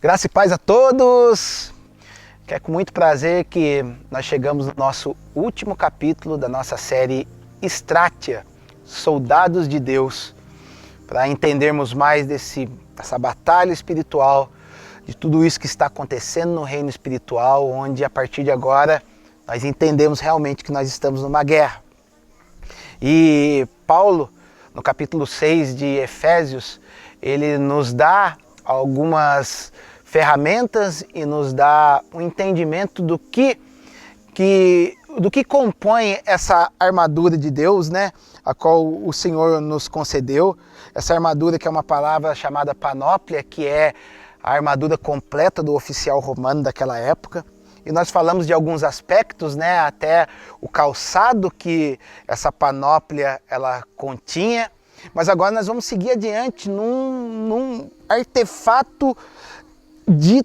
Graça e paz a todos! É com muito prazer que nós chegamos no nosso último capítulo da nossa série Estrátia, Soldados de Deus, para entendermos mais dessa batalha espiritual, de tudo isso que está acontecendo no reino espiritual, onde a partir de agora nós entendemos realmente que nós estamos numa guerra. E Paulo, no capítulo 6 de Efésios, ele nos dá algumas ferramentas e nos dá um entendimento do que compõe essa armadura de Deus, né? A qual o Senhor nos concedeu. Essa armadura que é uma palavra chamada panóplia, que é a armadura completa do oficial romano daquela época. E nós falamos de alguns aspectos, né? Até o calçado que essa panóplia ela continha. Mas agora nós vamos seguir adiante num artefato de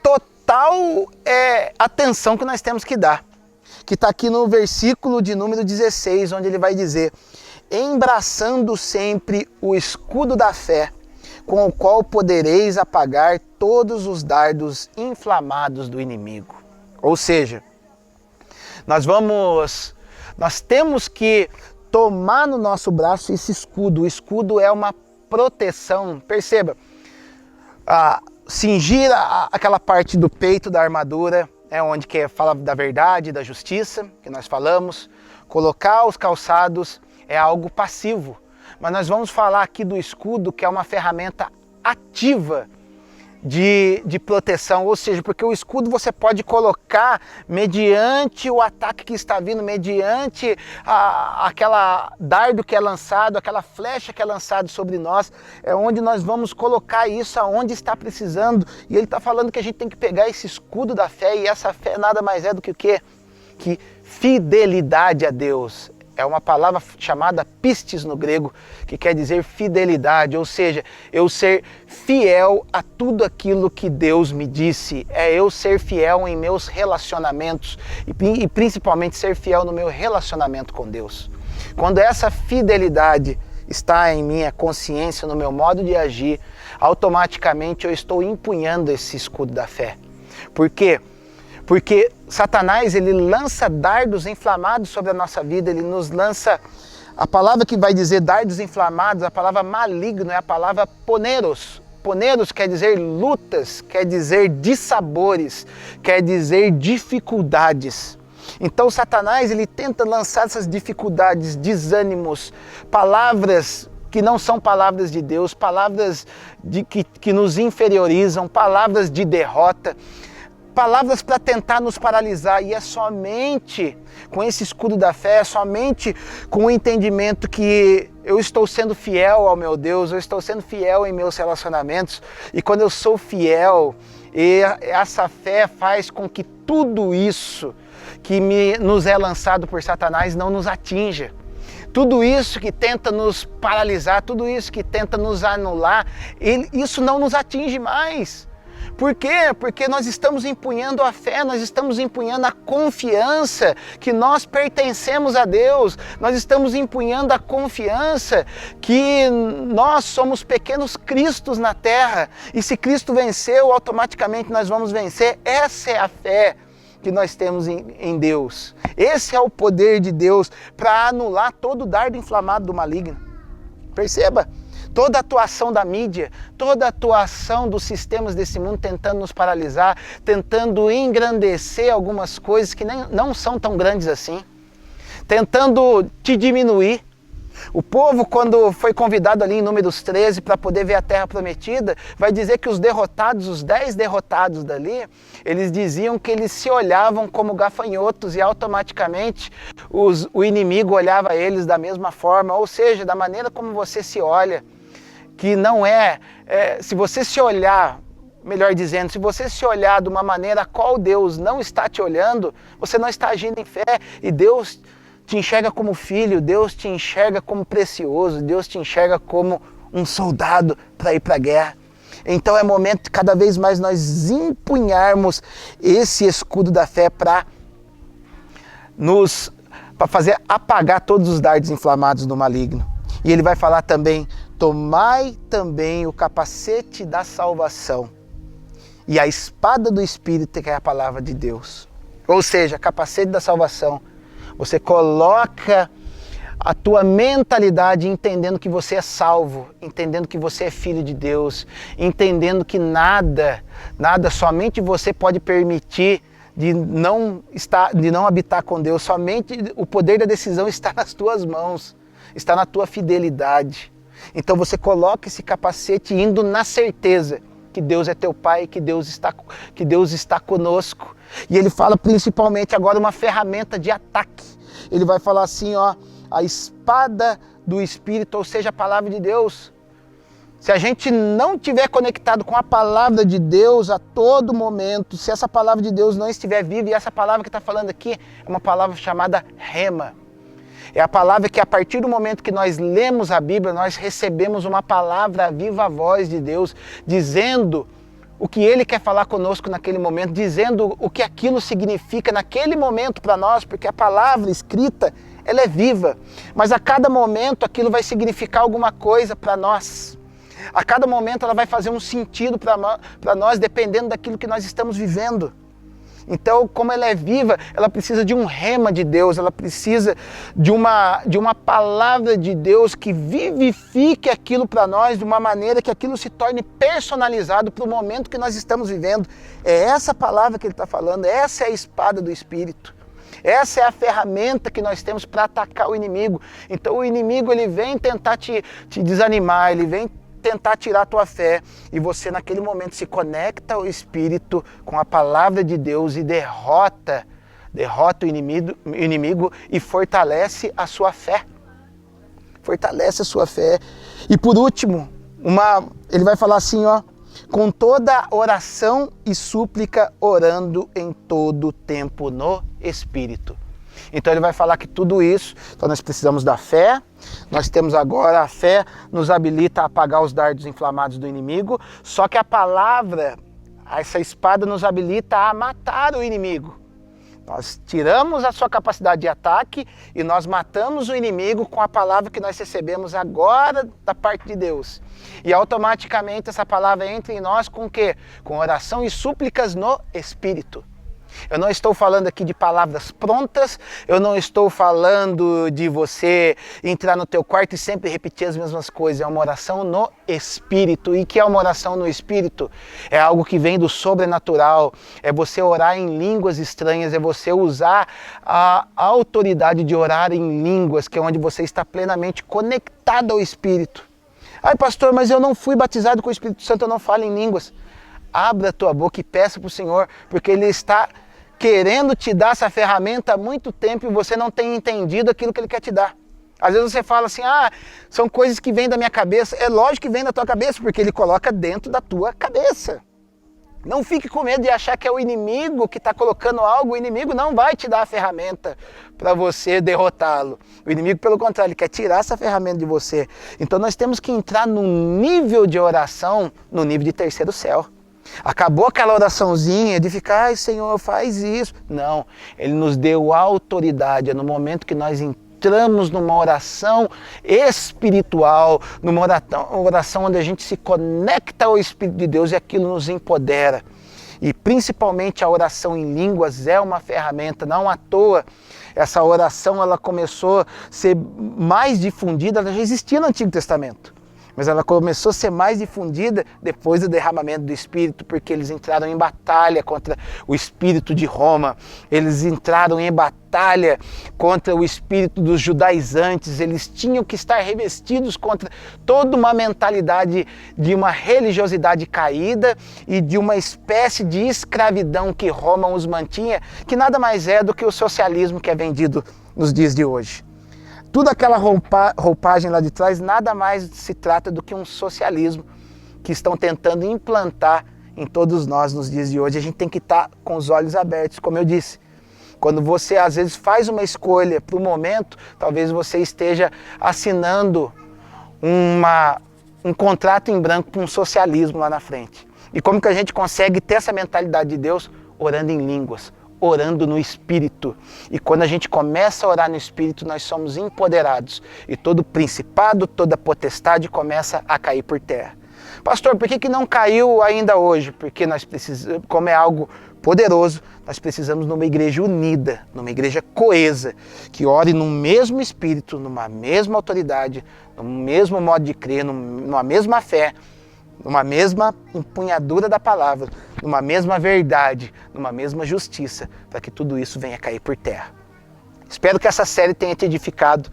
total atenção que nós temos que dar. Que está aqui no versículo de número 16, onde ele vai dizer: embraçando sempre o escudo da fé, com o qual podereis apagar todos os dardos inflamados do inimigo. Ou seja, nós temos que tomar no nosso braço esse escudo. O escudo é uma proteção. Perceba, cingir aquela parte do peito da armadura, onde fala da verdade, da justiça, que nós falamos. Colocar os calçados é algo passivo. Mas nós vamos falar aqui do escudo, que é uma ferramenta ativa de proteção, ou seja, porque o escudo você pode colocar mediante o ataque que está vindo, mediante aquela dardo que é lançado, aquela flecha que é lançada sobre nós, é onde nós vamos colocar isso aonde está precisando. E ele está falando que a gente tem que pegar esse escudo da fé, e essa fé nada mais é do que o quê? Que fidelidade a Deus. É uma palavra chamada pistis no grego, que quer dizer fidelidade, ou seja, eu ser fiel a tudo aquilo que Deus me disse, é eu ser fiel em meus relacionamentos e principalmente ser fiel no meu relacionamento com Deus. Quando essa fidelidade está em minha consciência, no meu modo de agir, automaticamente eu estou empunhando esse escudo da fé. Por quê? Porque Satanás, ele lança dardos inflamados sobre a nossa vida, ele nos lança, a palavra que vai dizer dardos inflamados, a palavra maligno é a palavra poneros. Poneros quer dizer lutas, quer dizer dissabores, quer dizer dificuldades. Então Satanás, ele tenta lançar essas dificuldades, desânimos, palavras que não são palavras de Deus, palavras que nos inferiorizam, palavras de derrota, palavras para tentar nos paralisar. E é somente com esse escudo da fé, é somente com o entendimento que eu estou sendo fiel ao meu Deus, eu estou sendo fiel em meus relacionamentos, e quando eu sou fiel, essa fé faz com que tudo isso que nos é lançado por Satanás não nos atinja. Tudo isso que tenta nos paralisar, tudo isso que tenta nos anular, isso não nos atinge mais. Por quê? Porque nós estamos empunhando a fé, nós estamos empunhando a confiança que nós pertencemos a Deus, nós estamos empunhando a confiança que nós somos pequenos cristos na terra, e se Cristo venceu, automaticamente nós vamos vencer. Essa é a fé que nós temos em Deus. Esse é o poder de Deus para anular todo o dardo inflamado do maligno. Perceba? Toda a atuação da mídia, toda a atuação dos sistemas desse mundo tentando nos paralisar, tentando engrandecer algumas coisas que não são tão grandes assim, tentando te diminuir. O povo, quando foi convidado ali em Números 13 para poder ver a terra prometida, vai dizer que os derrotados, os 10 derrotados dali, eles diziam que eles se olhavam como gafanhotos, e automaticamente o inimigo olhava eles da mesma forma, ou seja, da maneira como você se olha, que não se você se olhar, melhor dizendo, se você se olhar de uma maneira a qual Deus não está te olhando, você não está agindo em fé, e Deus te enxerga como filho, Deus te enxerga como precioso, Deus te enxerga como um soldado para ir para a guerra. Então é momento de cada vez mais nós empunharmos esse escudo da fé para fazer apagar todos os dardos inflamados do maligno. E ele vai falar também tomai também o capacete da salvação e a espada do Espírito, que é a palavra de Deus. Ou seja, capacete da salvação. Você coloca a tua mentalidade entendendo que você é salvo, entendendo que você é filho de Deus, entendendo que nada, somente você pode permitir de não habitar com Deus, somente o poder da decisão está nas tuas mãos, está na tua fidelidade. Então você coloca esse capacete indo na certeza que Deus é teu Pai, que Deus está conosco. E ele fala principalmente agora uma ferramenta de ataque. Ele vai falar assim, ó, a espada do Espírito, ou seja, a palavra de Deus. Se a gente não estiver conectado com a palavra de Deus a todo momento, se essa palavra de Deus não estiver viva, e essa palavra que está falando aqui é uma palavra chamada rema. É a palavra que a partir do momento que nós lemos a Bíblia, nós recebemos uma palavra viva voz de Deus, dizendo o que Ele quer falar conosco naquele momento, dizendo o que aquilo significa naquele momento para nós, porque a palavra escrita, ela é viva, mas a cada momento aquilo vai significar alguma coisa para nós. A cada momento ela vai fazer um sentido para nós, dependendo daquilo que nós estamos vivendo. Então, como ela é viva, ela precisa de um rema de Deus, ela precisa de uma palavra de Deus que vivifique aquilo para nós de uma maneira que aquilo se torne personalizado para o momento que nós estamos vivendo. É essa palavra que ele está falando, essa é a espada do Espírito. Essa é a ferramenta que nós temos para atacar o inimigo. Então o inimigo ele vem tentar te desanimar, ele vem tentar tirar a tua fé, e você naquele momento se conecta ao Espírito com a palavra de Deus e derrota o inimigo e fortalece a sua fé. Fortalece a sua fé. E por último, ele vai falar assim, ó, com toda oração e súplica, orando em todo tempo no Espírito. Então ele vai falar que tudo isso, então nós precisamos da fé, nós temos agora a fé, nos habilita a apagar os dardos inflamados do inimigo, só que a palavra, essa espada nos habilita a matar o inimigo. Nós tiramos a sua capacidade de ataque e nós matamos o inimigo com a palavra que nós recebemos agora da parte de Deus. E automaticamente essa palavra entra em nós com o quê? Com oração e súplicas no Espírito. Eu não estou falando aqui de palavras prontas, eu não estou falando de você entrar no teu quarto e sempre repetir as mesmas coisas. É uma oração no Espírito. E que é uma oração no Espírito? É algo que vem do sobrenatural, é você orar em línguas estranhas, é você usar a autoridade de orar em línguas, que é onde você está plenamente conectado ao Espírito. Ai, pastor, mas eu não fui batizado com o Espírito Santo, eu não falo em línguas. Abra a tua boca e peça para o Senhor, porque Ele está querendo te dar essa ferramenta há muito tempo e você não tem entendido aquilo que Ele quer te dar. Às vezes você fala assim, são coisas que vêm da minha cabeça. É lógico que vem da tua cabeça, porque Ele coloca dentro da tua cabeça. Não fique com medo de achar que é o inimigo que está colocando algo. O inimigo não vai te dar a ferramenta para você derrotá-lo. O inimigo, pelo contrário, ele quer tirar essa ferramenta de você. Então nós temos que entrar num nível de oração, no nível de terceiro céu. Acabou aquela oraçãozinha de ficar, ai Senhor, faz isso. Não, Ele nos deu autoridade. É no momento que nós entramos numa oração espiritual, numa oração onde a gente se conecta ao Espírito de Deus e aquilo nos empodera. E principalmente a oração em línguas é uma ferramenta, não à toa. Essa oração ela começou a ser mais difundida, ela já existia no Antigo Testamento. Mas ela começou a ser mais difundida depois do derramamento do Espírito, porque eles entraram em batalha contra o espírito de Roma, eles entraram em batalha contra o espírito dos judaizantes, eles tinham que estar revestidos contra toda uma mentalidade de uma religiosidade caída e de uma espécie de escravidão que Roma os mantinha, que nada mais é do que o socialismo que é vendido nos dias de hoje. Tudo aquela roupagem lá de trás nada mais se trata do que um socialismo que estão tentando implantar em todos nós nos dias de hoje. A gente tem que estar com os olhos abertos, como eu disse. Quando você às vezes faz uma escolha para o momento, talvez você esteja assinando um contrato em branco para um socialismo lá na frente. E como que a gente consegue ter essa mentalidade de Deus? Orando em línguas, orando no Espírito. E quando a gente começa a orar no Espírito, nós somos empoderados. E todo principado, toda potestade começa a cair por terra. Pastor, por que não caiu ainda hoje? Porque nós precisamos, como é algo poderoso, nós precisamos numa igreja unida, numa igreja coesa, que ore no mesmo Espírito, numa mesma autoridade, no mesmo modo de crer, numa mesma fé, numa mesma empunhadura da palavra, numa mesma verdade, numa mesma justiça, para que tudo isso venha cair por terra. Espero que essa série tenha te edificado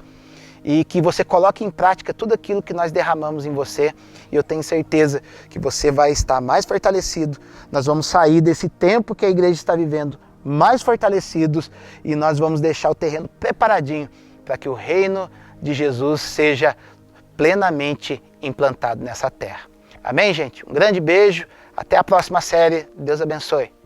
e que você coloque em prática tudo aquilo que nós derramamos em você, e eu tenho certeza que você vai estar mais fortalecido. Nós vamos sair desse tempo que a igreja está vivendo mais fortalecidos, e nós vamos deixar o terreno preparadinho para que o reino de Jesus seja plenamente implantado nessa terra. Amém, gente? Um grande beijo, até a próxima série, Deus abençoe.